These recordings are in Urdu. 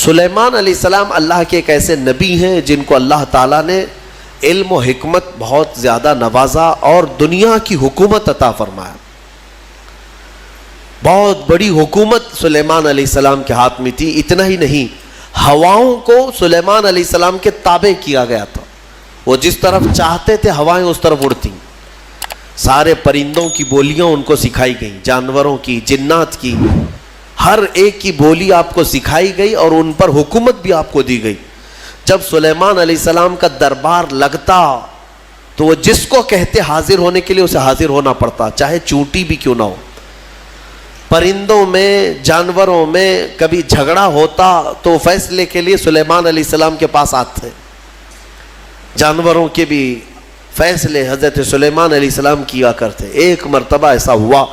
سلیمان علیہ السلام اللہ کے ایک ایسے نبی ہیں جن کو اللہ تعالیٰ نے علم و حکمت بہت زیادہ نوازا اور دنیا کی حکومت عطا فرمایا. بہت بڑی حکومت سلیمان علیہ السلام کے ہاتھ میں تھی. اتنا ہی نہیں، ہواؤں کو سلیمان علیہ السلام کے تابع کیا گیا تھا. وہ جس طرف چاہتے تھے ہوائیں اس طرف اڑتی. سارے پرندوں کی بولیاں ان کو سکھائی گئیں، جانوروں کی، جنات کی، ہر ایک کی بولی آپ کو سکھائی گئی اور ان پر حکومت بھی آپ کو دی گئی. جب سلیمان علیہ السلام کا دربار لگتا تو وہ جس کو کہتے حاضر ہونے کے لیے اسے حاضر ہونا پڑتا، چاہے چونٹی بھی کیوں نہ ہو. پرندوں میں، جانوروں میں کبھی جھگڑا ہوتا تو فیصلے کے لیے سلیمان علیہ السلام کے پاس آتے. جانوروں کے بھی فیصلے حضرت سلیمان علیہ السلام کیا کرتے. ایک مرتبہ ایسا ہوا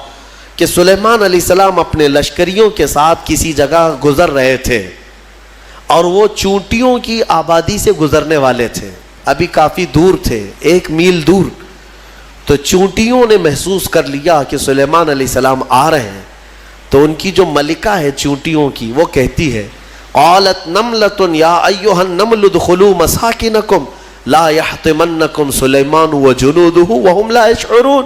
کہ سلیمان علیہ السلام اپنے لشکریوں کے ساتھ کسی جگہ گزر رہے تھے اور وہ چونٹیوں کی آبادی سے گزرنے والے تھے. ابھی کافی دور تھے، 1 میل دور. تو چونٹیوں نے محسوس کر لیا کہ سلیمان علیہ السلام آ رہے ہیں. تو ان کی جو ملکہ ہے چونٹیوں کی، وہ کہتی ہے قالت نملۃ یا ایھا النمل ادخلوا مساکنکم لا یحطمنکم سلیمان وجنودہ وہم لا یشعرون.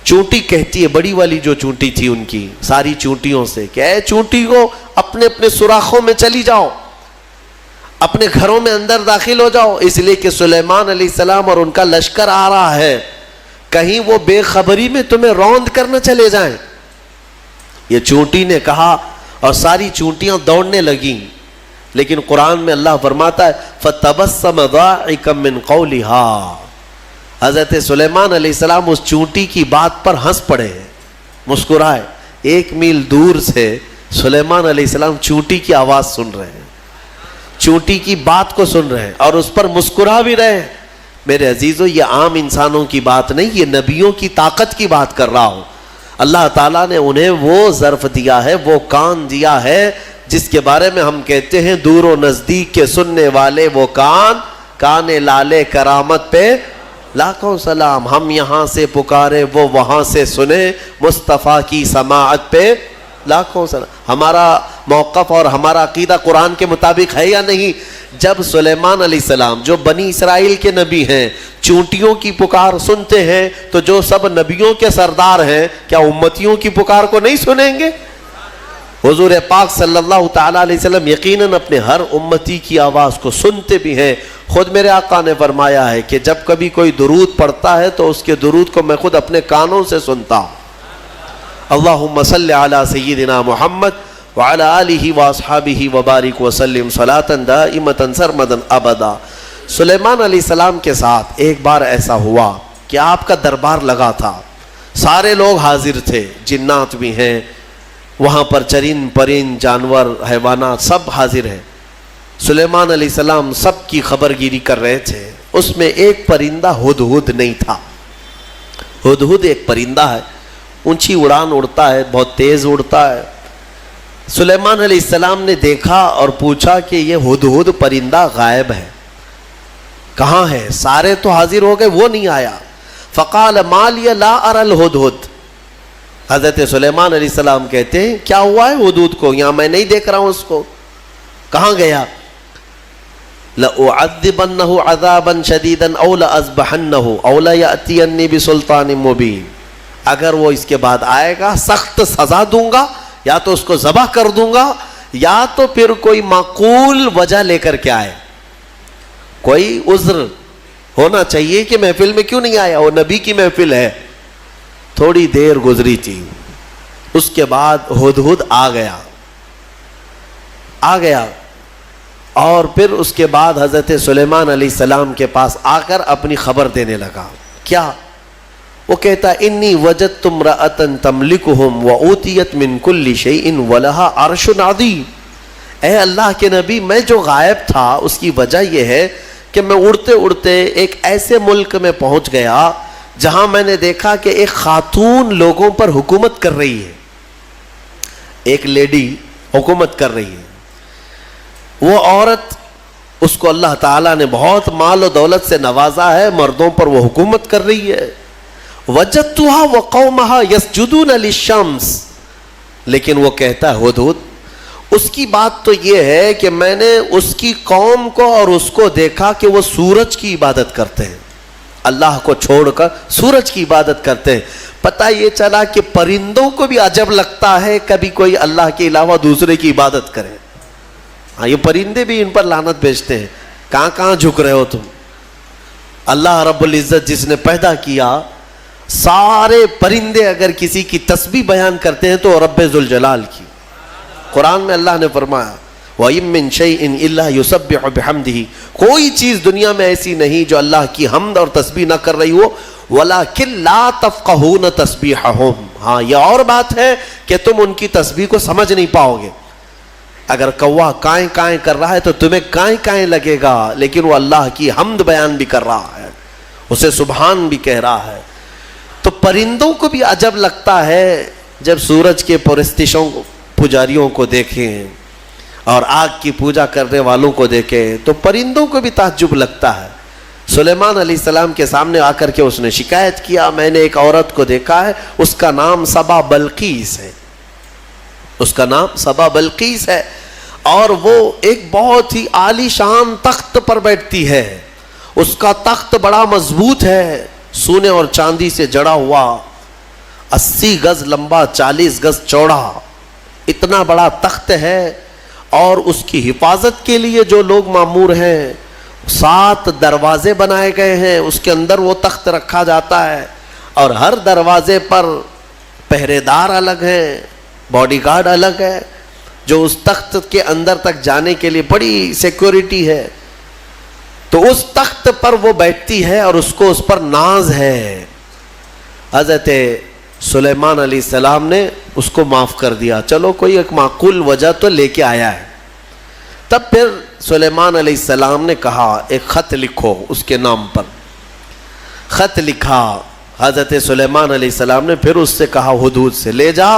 چونٹی کہتی ہے، بڑی والی جو چونٹی تھی ان کی ساری چونٹیوں سے، کہ اے چونٹی کو اپنے اپنے سوراخوں میں چلی جاؤ، اپنے گھروں میں اندر داخل ہو جاؤ، اس لیے کہ سلیمان علیہ السلام اور ان کا لشکر آ رہا ہے، کہیں وہ بے خبری میں تمہیں روند کر نہ چلے جائیں. یہ چونٹی نے کہا اور ساری چونٹیاں دوڑنے لگیں. لیکن قرآن میں اللہ فرماتا ہے فَتَبَسَّمَ ضَاحِكًا مِّن قَوْلِهَا. حضرت سلیمان علیہ السلام اس چونٹی کی بات پر ہنس پڑے، مسکرائے. 1 میل دور سے سلیمان علیہ السلام چونٹی کی آواز سن رہے ہیں، چونٹی کی بات کو سن رہے ہیں اور اس پر مسکرا بھی رہے ہیں. میرے عزیزو، یہ عام انسانوں کی بات نہیں، یہ نبیوں کی طاقت کی بات کر رہا ہوں. اللہ تعالیٰ نے انہیں وہ ظرف دیا ہے، وہ کان دیا ہے جس کے بارے میں ہم کہتے ہیں دور و نزدیک کے سننے والے وہ کان لالے کرامت پہ لاکھوں سلام. ہم یہاں سے پکارے وہ وہاں سے سنے، مصطفیٰ کی سماعت پہ لاکھوں سلام. ہمارا موقف اور ہمارا عقیدہ قرآن کے مطابق ہے یا نہیں؟ جب سلیمان علیہ السلام جو بنی اسرائیل کے نبی ہیں چونٹیوں کی پکار سنتے ہیں تو جو سب نبیوں کے سردار ہیں کیا امتیوں کی پکار کو نہیں سنیں گے؟ حضور پاک صلی اللہ تعالیٰ علیہ وسلم یقیناً اپنے ہر امتی کی آواز کو سنتے بھی ہیں. خود میرے آقا نے فرمایا ہے کہ جب کبھی کوئی درود پڑھتا ہے تو اس کے درود کو میں خود اپنے کانوں سے سنتا ہوں. اللہم صلی علی سیدنا محمد وعلی آلہ واصحابہ وبارک وسلم صلاۃ دائمۃ سرمدا ابدا. سلیمان علیہ السلام کے ساتھ ایک بار ایسا ہوا کہ آپ کا دربار لگا تھا، سارے لوگ حاضر تھے، جنات بھی ہیں وہاں پر، چرند پرند جانور حیوانات سب حاضر ہیں. سلیمان علیہ السلام سب کی خبر گیری کر رہے تھے. اس میں ایک پرندہ ہدہد نہیں تھا. ہدہد ایک پرندہ ہے، اونچی اڑان اڑتا ہے، بہت تیز اڑتا ہے. سلیمان علیہ السلام نے دیکھا اور پوچھا کہ یہ ہدہد پرندہ غائب ہے، کہاں ہے؟ سارے تو حاضر ہو گئے، وہ نہیں آیا. فقال ما لی لا اری الہدہد. حضرت سلیمان علیہ السلام کہتے ہیں کیا ہوا ہے ہدہد کو؟ یہاں میں نہیں دیکھ رہا ہوں اس کو، کہاں گیا؟ لَأُعَذِّبَنَّهُ عَذَابًا شَدِيدًا أَوْ لَأَذْبَحَنَّهُ أَوْ لَيَأْتِيَنِّي بِسُلْطَانٍ مُبِينٍ. اگر وہ اس کے بعد آئے گا سخت سزا دوں گا، یا تو اس کو ذبح کر دوں گا، یا تو پھر کوئی معقول وجہ لے کر کے آئے، کوئی عذر ہونا چاہیے کہ محفل میں کیوں نہیں آیا، وہ نبی کی محفل ہے. تھوڑی دیر گزری تھی، اس کے بعد ہدہد آ گیا اور پھر اس کے بعد حضرت سلیمان علیہ السلام کے پاس آ کر اپنی خبر دینے لگا. کیا؟ وہ کہتا انی وجدت امرأۃ تملکہم وأوتیت من کل شیء ولہا عرش عظیم. اے اللہ کے نبی، میں جو غائب تھا اس کی وجہ یہ ہے کہ میں اڑتے اڑتے ایک ایسے ملک میں پہنچ گیا جہاں میں نے دیکھا کہ ایک خاتون لوگوں پر حکومت کر رہی ہے، ایک لیڈی حکومت کر رہی ہے. وہ عورت، اس کو اللہ تعالیٰ نے بہت مال و دولت سے نوازا ہے، مردوں پر وہ حکومت کر رہی ہے. وجدتها وقومها يسجدون للشمس. لیکن وہ کہتا ہے ہدہد، اس کی بات تو یہ ہے کہ میں نے اس کی قوم کو اور اس کو دیکھا کہ وہ سورج کی عبادت کرتے ہیں، اللہ کو چھوڑ کر سورج کی عبادت کرتے ہیں۔ پتہ یہ چلا کہ پرندوں کو بھی عجب لگتا ہے کبھی کوئی اللہ کے علاوہ دوسرے کی عبادت کرے۔ ہاں، یہ پرندے بھی ان پر لعنت بھیجتے ہیں، کہاں کہاں جھک رہے ہو تم؟ اللہ رب العزت جس نے پیدا کیا، سارے پرندے اگر کسی کی تسبیح بیان کرتے ہیں تو رب ذوالجلال کی۔ قرآن میں اللہ نے فرمایا وَإِن مِّن شَيْءٍ إِلَّا يُسَبِّحُ بِحَمْدِهِ، کوئی چیز دنیا میں ایسی نہیں جو اللہ کی حمد اور تسبیح نہ کر رہی ہو، وَلَكِن لَا تَفْقَهُونَ تَسْبِيحَهُمْ، ہاں یہ اور بات ہے کہ تم ان کی تسبیح کو سمجھ نہیں پاؤ گے۔ اگر کوا کائیں کائیں کر رہا ہے تو تمہیں کائیں کائیں لگے گا، لیکن وہ اللہ کی حمد بیان بھی کر رہا ہے، اسے سبحان بھی کہہ رہا ہے۔ تو پرندوں کو بھی عجب لگتا ہے جب سورج کے پرستشوں پجاریوں کو دیکھیں اور آگ کی پوجا کرنے والوں کو دیکھیں تو پرندوں کو بھی تعجب لگتا ہے۔ سلیمان علیہ السلام کے سامنے آ کر کے اس نے شکایت کیا، میں نے ایک عورت کو دیکھا ہے، اس کا نام سبا بلقیس ہے، اس کا نام سبا بلقیس ہے، اور وہ ایک بہت ہی عالی شان تخت پر بیٹھتی ہے، اس کا تخت بڑا مضبوط ہے، سونے اور چاندی سے جڑا ہوا، 80 گز لمبا 40 گز چوڑا، اتنا بڑا تخت ہے، اور اس کی حفاظت کے لیے جو لوگ مامور ہیں 7 دروازے بنائے گئے ہیں، اس کے اندر وہ تخت رکھا جاتا ہے، اور ہر دروازے پر پہرے دار الگ ہیں، باڈی گارڈ الگ ہے، جو اس تخت کے اندر تک جانے کے لیے بڑی سیکیورٹی ہے۔ تو اس تخت پر وہ بیٹھتی ہے اور اس کو اس پر ناز ہے۔ حضرت سلیمان علیہ السلام نے اس کو معاف کر دیا، چلو کوئی ایک معقول وجہ تو لے کے آیا ہے۔ تب پھر سلیمان علیہ السلام نے کہا ایک خط لکھو اس کے نام پر۔ خط لکھا، حضرت سلیمان علیہ السلام نے پھر اس سے کہا ہدہد سے لے جا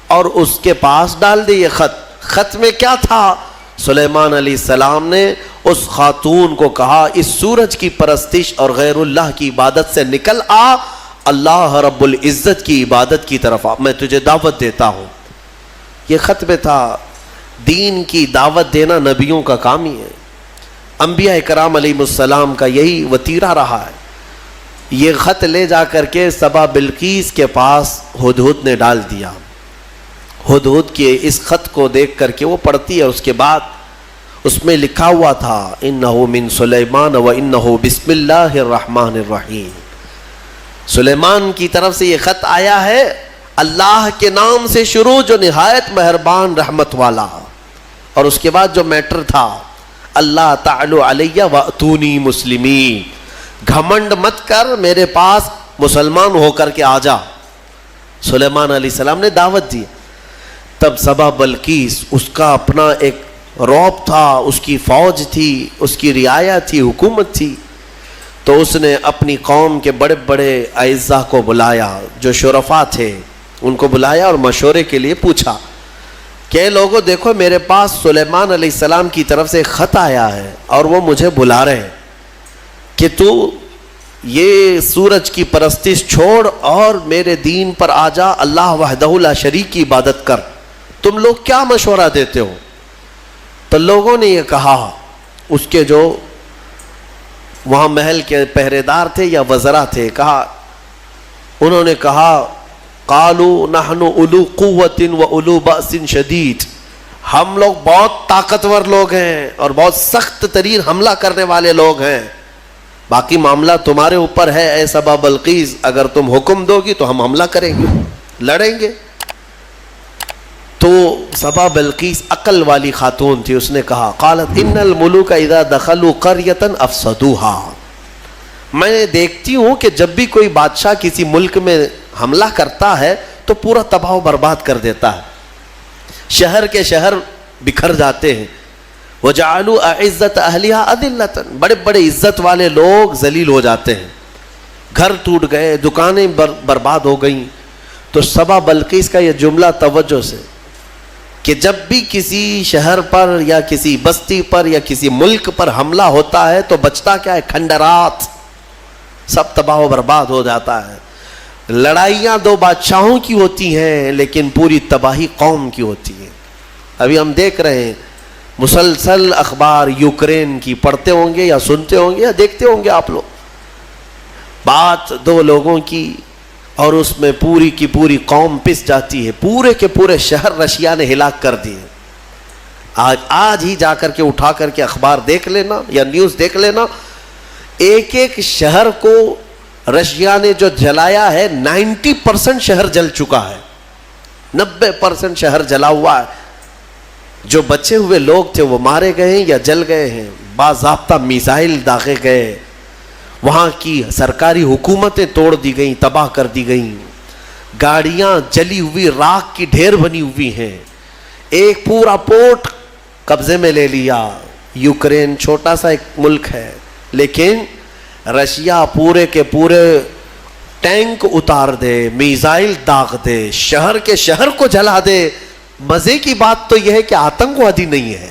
اور اس کے پاس ڈال دے یہ خط۔ خط میں کیا تھا؟ سلیمان علیہ السلام نے اس خاتون کو کہا اس سورج کی پرستش اور غیر اللہ کی عبادت سے نکل آ، اللہ رب العزت کی عبادت کی طرف آ، میں تجھے دعوت دیتا ہوں۔ یہ خط میں تھا۔ دین کی دعوت دینا نبیوں کا کام ہی ہے، انبیاء کرام علیہ السلام کا یہی وتیرہ رہا ہے۔ یہ خط لے جا کر کے سبا بلقیس کے پاس ہدہد نے ڈال دیا۔ ہدہد کے اس خط کو دیکھ کر کے وہ پڑھتی ہے، اس کے بعد اس میں لکھا ہوا تھا انہ من سلیمان و انہ بسم اللہ الرحمن الرحیم، سلیمان کی طرف سے یہ خط آیا ہے، اللہ کے نام سے شروع جو نہایت مہربان رحمت والا، اور اس کے بعد جو میٹر تھا اللہ تعالی علیہ واتونی مسلمین، گھمنڈ مت کر، میرے پاس مسلمان ہو کر کے آ جا۔ سلیمان علیہ السلام نے دعوت دی۔ تب سبا بلقیس، اس کا اپنا ایک رعب تھا، اس کی فوج تھی، اس کی رعایا تھی، حکومت تھی، تو اس نے اپنی قوم کے بڑے بڑے اعزاء کو بلایا، جو شرفاء تھے ان کو بلایا اور مشورے کے لیے پوچھا کہ لوگوں دیکھو میرے پاس سلیمان علیہ السلام کی طرف سے خط آیا ہے اور وہ مجھے بلا رہے ہیں کہ تو یہ سورج کی پرستش چھوڑ اور میرے دین پر آ جا، اللہ وحدہ لا شریک کی عبادت کر، تم لوگ کیا مشورہ دیتے ہو؟ تو لوگوں نے یہ کہا، اس کے جو وہاں محل کے پہرے دار تھے یا وزراء تھے، انہوں نے کہا قالوا نحن اولو قوت و اولو بأس شدید، ہم لوگ بہت طاقتور لوگ ہیں اور بہت سخت ترین حملہ کرنے والے لوگ ہیں، باقی معاملہ تمہارے اوپر ہے اے سبا بلقیس، اگر تم حکم دو گی تو ہم حملہ کریں گے، لڑیں گے۔ تو سبا بلقیس عقل والی خاتون تھی، اس نے کہا قالت ان الملوک اذا دخلوا قریۃ افسدوها، میں دیکھتی ہوں کہ جب بھی کوئی بادشاہ کسی ملک میں حملہ کرتا ہے تو پورا تباہ و برباد کر دیتا ہے، شہر کے شہر بکھر جاتے ہیں، وجعلوا اعزت اہلها اذلۃ، بڑے بڑے عزت والے لوگ ذلیل ہو جاتے ہیں، گھر ٹوٹ گئے، دکانیں برباد ہو گئیں۔ تو سبا بلقیس کا یہ جملہ توجہ سے کہ جب بھی کسی شہر پر یا کسی بستی پر یا کسی ملک پر حملہ ہوتا ہے تو بچتا کیا ہے؟ کھنڈرات، سب تباہ و برباد ہو جاتا ہے۔ لڑائیاں دو بادشاہوں کی ہوتی ہیں لیکن پوری تباہی قوم کی ہوتی ہے۔ ابھی ہم دیکھ رہے ہیں مسلسل اخبار یوکرین کی پڑھتے ہوں گے یا سنتے ہوں گے یا دیکھتے ہوں گے آپ لوگ. بات دو لوگوں کی اور اس میں پوری کی پوری قوم پس جاتی ہے. پورے کے پورے شہر رشیا نے ہلاک کر دیے. آج ہی جا کر کے اٹھا کر کے اخبار دیکھ لینا یا نیوز دیکھ لینا, ایک ایک شہر کو رشیا نے جو جلایا ہے 90% شہر جل چکا ہے, 90% شہر جلا ہوا ہے. جو بچے ہوئے لوگ تھے وہ مارے گئے ہیں یا جل گئے ہیں. باضابطہ میزائل داغے گئے, وہاں کی سرکاری حکومتیں توڑ دی گئیں, تباہ کر دی گئیں, گاڑیاں جلی ہوئی راکھ کی ڈھیر بنی ہوئی ہیں, ایک پورا پورٹ قبضے میں لے لیا. یوکرین چھوٹا سا ایک ملک ہے, لیکن رشیا پورے کے پورے ٹینک اتار دے, میزائل داغ دے, شہر کے شہر کو جلا دے. مزے کی بات تو یہ ہے کہ آتنکوادی نہیں ہے.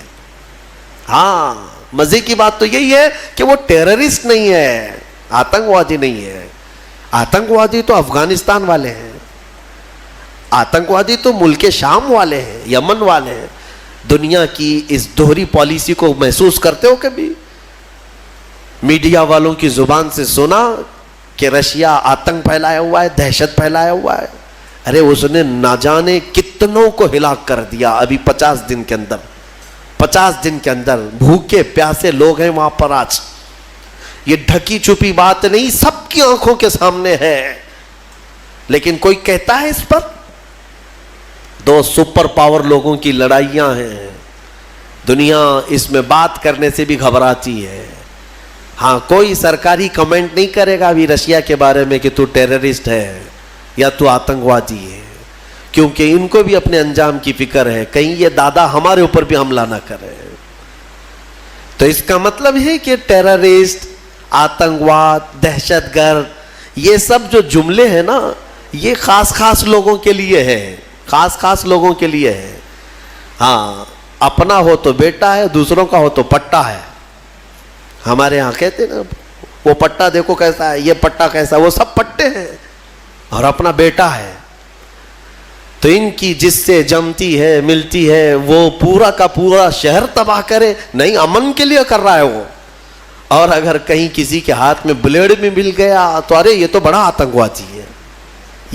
ہاں, مزے کی بات تو یہی ہے کہ وہ ٹیررسٹ نہیں ہے, آتنکوادی نہیں ہے. آتنکوادی تو افغانستان والے ہیں, آتنکوادی تو ملک شام والے ہیں, یمن والے ہیں. دنیا کی اس دوہری پالیسی کو محسوس کرتے ہو کبھی؟ میڈیا والوں کی زبان سے سنا کہ رشیا آتنک پھیلایا ہوا ہے, دہشت پھیلایا ہوا ہے. ارے اس نے نہ جانے کتنوں کو ہلاک کر دیا ابھی 50 دن کے اندر. 50 دن کے اندر بھوکے پیاسے لوگ ہیں وہاں پر. آج یہ ڈھکی چھپی بات نہیں, سب کی آنکھوں کے سامنے ہے. لیکن کوئی کہتا ہے اس پر؟ دو سپر پاور لوگوں کی لڑائیاں ہیں. دنیا اس میں بات کرنے سے بھی گھبراتی ہے. ہاں, کوئی سرکاری کمنٹ نہیں کرے گا ابھی رشیا کے بارے میں کہ تو ٹیررسٹ ہے یا تو آتنکوادی ہے, کیونکہ ان کو بھی اپنے انجام کی فکر ہے, کہیں یہ دادا ہمارے اوپر بھی حملہ نہ کرے. تو اس کا مطلب ہے کہ ٹیررسٹ, آتنکواد, دہشت گرد, یہ سب جو جملے ہیں نا, یہ خاص خاص لوگوں کے لیے ہے, خاص خاص لوگوں کے لیے ہے. ہاں, اپنا ہو تو بیٹا ہے, دوسروں کا ہو تو پٹا ہے. ہمارے ہاں کہتے نا, وہ پٹا دیکھو کیسا ہے, یہ پٹا کیسا, وہ سب پٹے ہیں اور اپنا بیٹا ہے. تو ان کی جس سے جمتی ہے ملتی ہے وہ پورا کا پورا شہر تباہ کرے, نہیں امن کے لیے کر رہا ہے وہ. اور اگر کہیں کسی کے ہاتھ میں بلیڈ بھی مل گیا تو ارے یہ تو بڑا آتنکوادی ہے.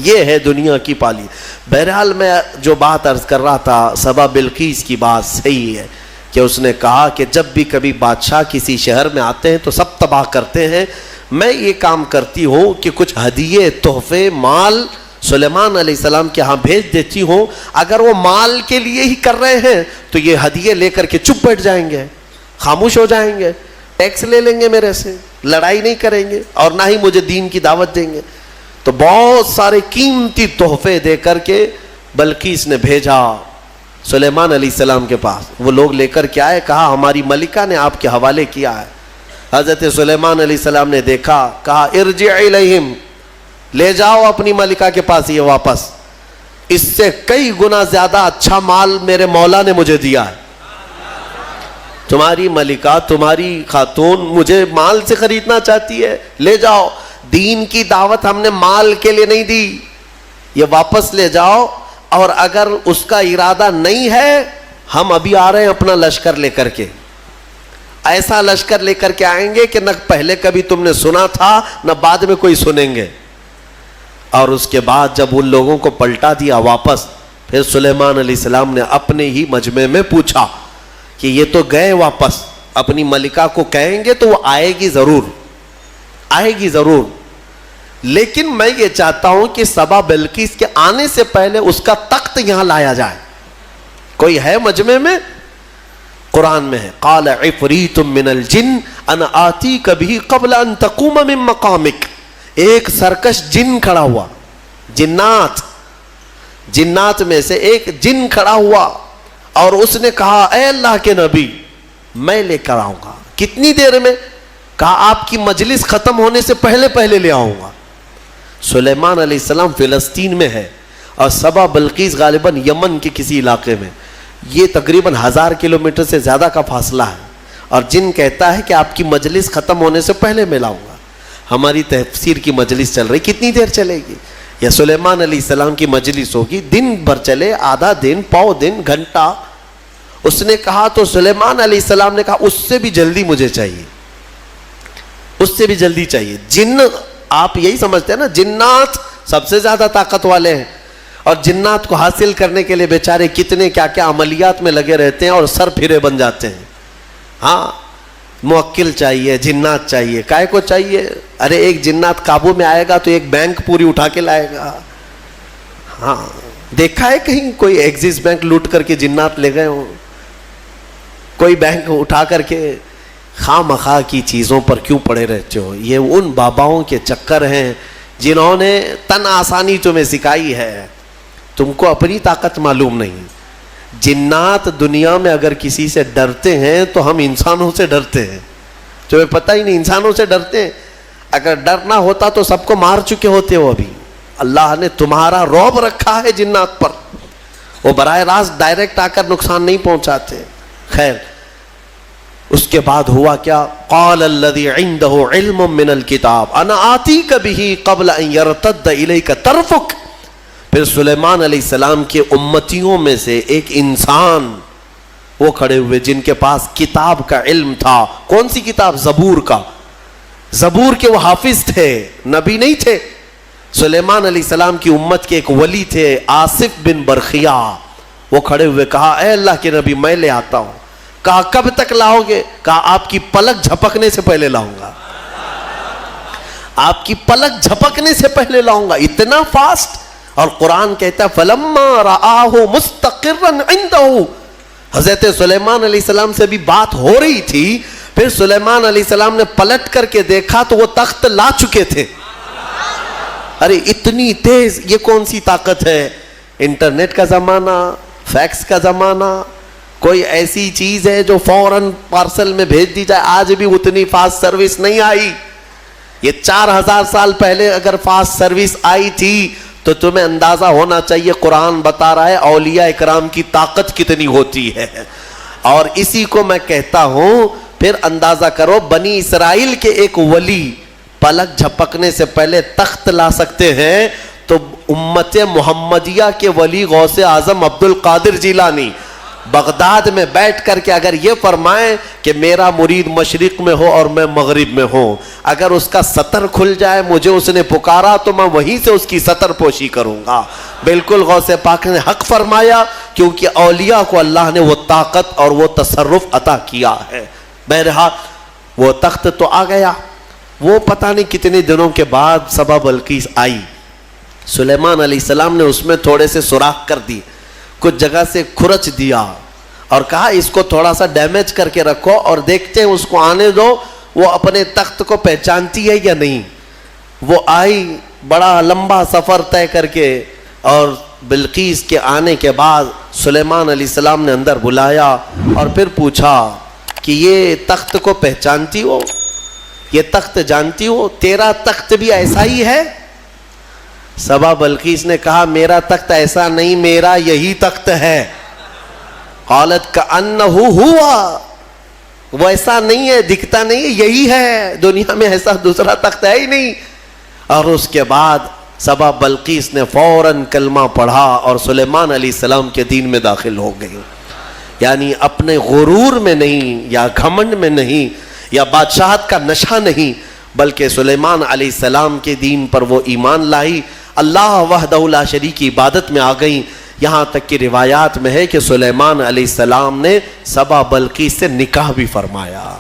یہ ہے دنیا کی پالی. بہرحال میں جو بات عرض کر رہا تھا, سبا بلقیس کی بات صحیح ہے کہ اس نے کہا کہ جب بھی کبھی بادشاہ کسی شہر میں آتے ہیں تو سب تباہ کرتے ہیں. میں یہ کام کرتی ہوں کہ کچھ ہدیے, تحفے, مال سلیمان علیہ السلام کے ہاں بھیج دیتی ہوں. اگر وہ مال کے لیے ہی کر رہے ہیں تو یہ ہدیے لے کر کے چپ بیٹھ جائیں گے, خاموش ہو جائیں گے, ٹیکس لے لیں گے میرے سے, لڑائی نہیں کریں گے اور نہ ہی مجھے دین کی دعوت دیں گے. تو بہت سارے قیمتی تحفے دے کر کے بلقیس نے بھیجا سلیمان علیہ السلام کے پاس. وہ لوگ لے کر کے آئے, کہا ہماری ملکہ نے آپ کے حوالے کیا ہے. حضرت سلیمان علیہ السلام نے دیکھا, کہا ارجع الیہم, لے جاؤ اپنی ملکہ کے پاس یہ واپس, اس سے کئی گنا زیادہ اچھا مال میرے مولا نے مجھے دیا ہے. تمہاری ملکہ, تمہاری خاتون مجھے مال سے خریدنا چاہتی ہے, لے جاؤ. دین کی دعوت ہم نے مال کے لیے نہیں دی, یہ واپس لے جاؤ. اور اگر اس کا ارادہ نہیں ہے, ہم ابھی آ رہے ہیں اپنا لشکر لے کر کے. ایسا لشکر لے کر کے آئیں گے کہ نہ پہلے کبھی تم نے سنا تھا نہ بعد میں کوئی سنیں گے. اور اس کے بعد جب ان لوگوں کو پلٹا دیا واپس, پھر سلیمان علیہ السلام نے اپنے ہی مجمع میں پوچھا کہ یہ تو گئے واپس, اپنی ملکہ کو کہیں گے تو وہ آئے گی ضرور, آئے گی ضرور, لیکن میں یہ چاہتا ہوں کہ سبا بلقیس کے آنے سے پہلے اس کا تخت یہاں لایا جائے. کوئی ہے مجمع میں؟ قرآن میں ہے, قال عفریت من الجن انا آتیک بہ قبل ان تقوم من مقامک. ایک سرکش جن کھڑا ہوا, جنات میں سے ایک جن کھڑا ہوا اور اس نے کہا اے اللہ کے نبی میں لے کر آؤں گا. کتنی دیر میں؟ کہا آپ کی مجلس ختم ہونے سے پہلے پہلے لے آؤں گا. سلیمان علیہ السلام فلسطین میں ہے اور سبا بلقیس غالباً یمن کے کسی علاقے میں. یہ تقریباً 1000 کلومیٹر سے زیادہ کا فاصلہ ہے, اور جن کہتا ہے کہ آپ کی مجلس ختم ہونے سے پہلے میں لاؤں گا. ہماری تفسیر کی مجلس چل رہی, کتنی دیر چلے گی؟ یا سلیمان علیہ السلام کی مجلس ہوگی, دن بھر چلے, آدھا دن, پاؤ دن, گھنٹہ, اس نے کہا تو سلیمان علیہ السلام نے کہا اس سے بھی جلدی مجھے چاہیے، اس سے بھی جلدی چاہیے۔ جن آپ یہی سمجھتے ہیں نا جنات سب سے زیادہ طاقت والے ہیں، اور جنات کو حاصل کرنے کے لیے بیچارے کتنے کیا کیا عملیات میں لگے رہتے ہیں اور سر پھرے بن جاتے ہیں۔ ہاں موکل چاہیے، جنات چاہیے، کائے کو چاہیے؟ ارے ایک جنات قابو میں آئے گا تو ایک بینک پوری اٹھا کے لائے گا۔ ہاں دیکھا ہے کہیں کوئی ایکسس بینک لوٹ کر کے جنات لے گئے ہوں؟ کوئی بینک اٹھا کر کے خواہ مخواہ کی چیزوں پر کیوں پڑے رہتے ہو؟ یہ ان باباؤں کے چکر ہیں جنہوں نے تن آسانی تمہیں سکھائی ہے، تم کو اپنی طاقت معلوم نہیں۔ جنات دنیا میں اگر کسی سے ڈرتے ہیں تو ہم انسانوں سے ڈرتے ہیں، تمہیں پتہ ہی نہیں، انسانوں سے ڈرتے ہیں۔ اگر ڈر نہ ہوتا تو سب کو مار چکے ہوتے ہو۔ ابھی اللہ نے تمہارا رعب رکھا ہے جنات پر، وہ براہ راست ڈائریکٹ آ کر نقصان نہیں پہنچاتے۔ خیر اس کے بعد ہوا کیا؟ قال الذی عنده علم من الکتاب انا آتیک بہ قبل ان یرتد الیک طرفک۔ پھر سلیمان علیہ السلام کے امتیوں میں سے ایک انسان وہ کھڑے ہوئے جن کے پاس کتاب کا علم تھا۔ کون سی کتاب؟ زبور کا۔ زبور کے وہ حافظ تھے، نبی نہیں تھے۔ سلیمان علیہ السلام کی امت کے ایک ولی تھے آصف بن برخیا، وہ کھڑے ہوئے کہا اے اللہ کے نبی میں لے آتا ہوں۔ کہا کب تک لاؤ گے؟ کہا آپ کی پلک جھپکنے سے پہلے لاؤں گا، آپ کی پلک جھپکنے سے پہلے لاؤں گا، اتنا فاسٹ۔ اور قرآن کہتا ہے فَلَمَّا رَآهُ مُسْتَقِرًّا عِنْدَهُ۔ حضرت سلیمان علیہ السلام سے بھی بات ہو رہی تھی، پھر سلیمان علیہ السلام نے پلٹ کر کے دیکھا تو وہ تخت لا چکے تھے۔ ارے اتنی تیز یہ کون سی طاقت ہے؟ انٹرنیٹ کا زمانہ، فیکس کا زمانہ، کوئی ایسی چیز ہے جو فوراً پارسل میں بھیج دی جائے؟ آج بھی اتنی فاسٹ سروس نہیں آئی۔ یہ 4000 سال پہلے اگر فاسٹ سروس آئی تھی تو تمہیں اندازہ ہونا چاہیے قرآن بتا رہا ہے اولیاء اکرام کی طاقت کتنی ہوتی ہے۔ اور اسی کو میں کہتا ہوں، پھر اندازہ کرو بنی اسرائیل کے ایک ولی پلک جھپکنے سے پہلے تخت لا سکتے ہیں، تو امت محمدیہ کے ولی غوث اعظم عبد القادر جیلانی بغداد میں بیٹھ کر کے اگر یہ فرمائیں کہ میرا مرید مشرق میں ہو اور میں مغرب میں ہوں، اگر اس کا سطر کھل جائے، مجھے اس نے پکارا تو میں وہیں سے اس کی سطر پوشی کروں گا۔ بالکل غوث پاک نے حق فرمایا، کیونکہ اولیاء کو اللہ نے وہ طاقت اور وہ تصرف عطا کیا ہے۔ بہرحال وہ تخت تو آ گیا۔ وہ پتہ نہیں کتنے دنوں کے بعد سبا بلقیس آئی، سلیمان علیہ السلام نے اس میں تھوڑے سے سوراخ کر دی، کچھ جگہ سے کھرچ دیا اور کہا اس کو تھوڑا سا ڈیمیج کر کے رکھو اور دیکھتے ہیں اس کو آنے دو وہ اپنے تخت کو پہچانتی ہے یا نہیں۔ وہ آئی بڑا لمبا سفر طے کر کے، اور بلقیس کے آنے کے بعد سلیمان علیہ السلام نے اندر بلایا اور پھر پوچھا کہ یہ تخت کو پہچانتی ہو؟ یہ تخت جانتی ہو؟ تیرا تخت بھی ایسا ہی ہے؟ سبا بلقیس نے کہا میرا تخت ایسا نہیں، میرا یہی تخت ہے۔ قالت کأنہ ہوا، وہ ایسا نہیں ہے، دکھتا نہیں ہے، یہی ہے، دنیا میں ایسا دوسرا تخت ہے ہی نہیں۔ اور اس کے بعد سبا بلقیس نے فوراً کلمہ پڑھا اور سلیمان علیہ السلام کے دین میں داخل ہو گئی۔ یعنی اپنے غرور میں نہیں، یا گھمنڈ میں نہیں، یا بادشاہت کا نشہ نہیں، بلکہ سلیمان علیہ السلام کے دین پر وہ ایمان لائی، اللہ وحدہ لا شریک کی عبادت میں آ گئیں۔ یہاں تک کہ روایات میں ہے کہ سلیمان علیہ السلام نے سبا بلقیس سے نکاح بھی فرمایا۔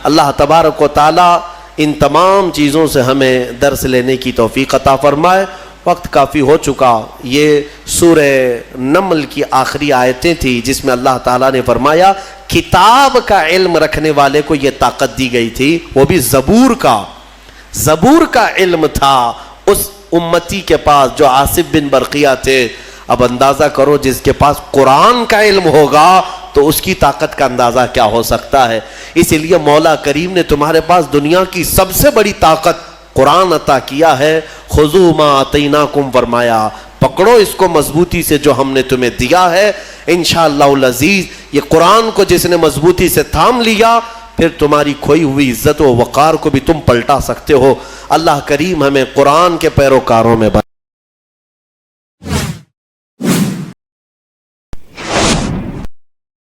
اللہ تبارک و تعالی ان تمام چیزوں سے ہمیں درس لینے کی توفیق عطا فرمائے۔ وقت کافی ہو چکا۔ یہ سورہ نمل کی آخری آیتیں تھی جس میں اللہ تعالیٰ نے فرمایا کتاب کا علم رکھنے والے کو یہ طاقت دی گئی تھی، وہ بھی زبور کا علم تھا اس امتی کے پاس جو آصف بن برقیہ تھے۔ اب اندازہ کرو جس کے پاس قرآن کا علم ہوگا تو اس کی طاقت کا اندازہ کیا ہو سکتا ہے۔ اسی لیے مولا کریم نے تمہارے پاس دنیا کی سب سے بڑی طاقت قرآن عطا کیا ہے۔ خذوا ما آتیناکم، فرمایا پکڑو اس کو مضبوطی سے جو ہم نے تمہیں دیا ہے۔ انشاءاللہ العزیز یہ قرآن کو جس نے مضبوطی سے تھام لیا، پھر تمہاری کھوئی ہوئی عزت و وقار کو بھی تم پلٹا سکتے ہو۔ اللہ کریم ہمیں قرآن کے پیروکاروں میں